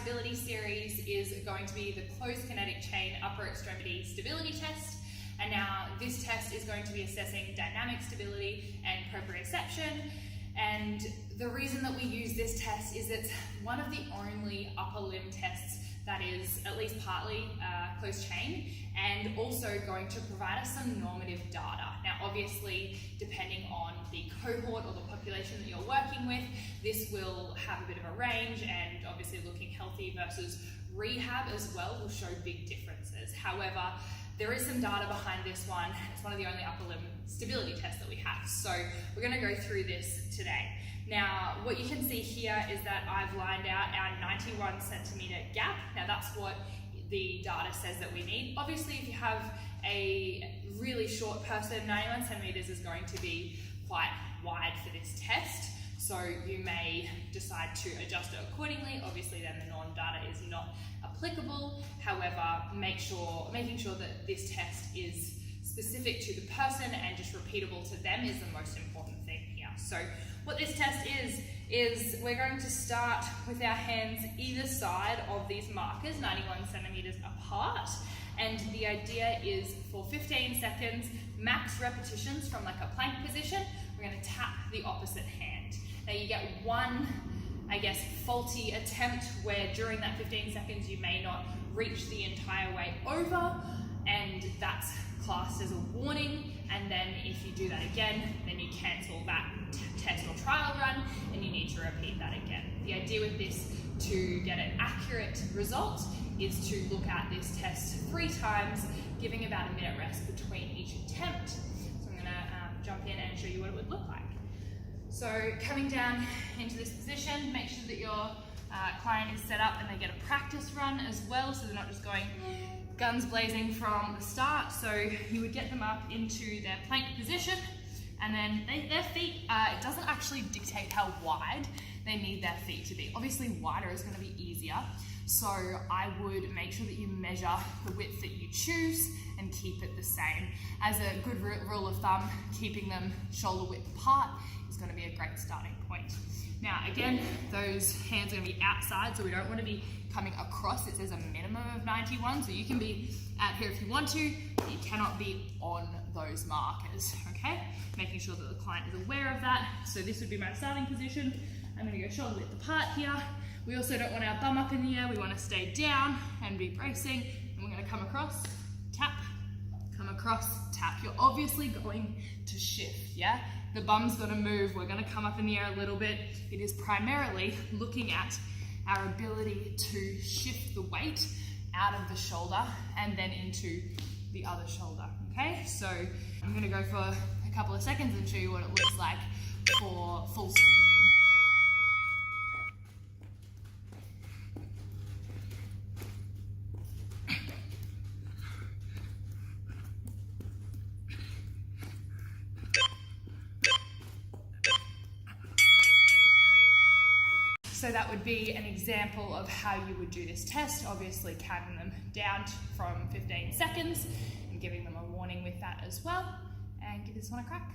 stability series is going to be the closed kinetic chain upper extremity stability test. And now this test is going to be assessing dynamic stability and proprioception. And the reason that we use this test is it's one of the only upper limb tests that is at least partly closed chain, and also going to provide us some normative data. Now obviously, depending on the cohort or the population that you're working with, this will have a bit of a range, and obviously looking healthy versus rehab as well will show big differences. However, there is some data behind this one. It's one of the only upper limb stability tests that we have. So we're going to go through this today. Now, what you can see here is that I've lined out our 91 centimeter gap. Now that's what the data says that we need. Obviously, if you have a really short person, 91 centimeters is going to be quite wide for this test. So you may decide to adjust it accordingly. Obviously then the norm data is not applicable. However, making sure that this test is specific to the person and just repeatable to them is the most important thing here. So what this test is we're going to start with our hands either side of these markers, 91 centimeters apart. And the idea is for 15 seconds, max repetitions from like a plank position, we're going to tap the opposite hand. Now you get one, faulty attempt where during that 15 seconds you may not reach the entire way over, and that's classed as a warning. And then if you do that again, then you cancel that test or trial run and you need to repeat that again. The idea with this to get an accurate result is to look at this test 3 times, giving about a minute rest between each attempt. So I'm going to jump in and show you what it would look like. So coming down into this position, make sure that your client is set up and they get a practice run as well, so they're not just going guns blazing from the start. So you would get them up into their plank position, and then their feet, it doesn't actually dictate how wide they need their feet to be. Obviously wider is going to be easier, so I would make sure that you measure the width that you choose and keep it the same. As a good rule of thumb, keeping them shoulder width apart is going to be a great starting point. Now again, those hands are going to be outside, so we don't want to be coming across. It says a minimum of 91, so you can be out here if you want to, but you cannot be on those markers, okay? Making sure that the client is aware of that. So this would be my starting position. I'm going to go shoulder width apart here. We also don't want our bum up in the air. We want to stay down and be bracing. And we're going to come across, tap, come across, tap. You're obviously going to shift, yeah? The bum's going to move. We're going to come up in the air a little bit. It is primarily looking at our ability to shift the weight out of the shoulder and then into the other shoulder, okay? So I'm going to go for a couple of seconds and show you what it looks like for full speed. So that would be an example of how you would do this test, obviously counting them down from 15 seconds and giving them a warning with that as well. And give this one a crack.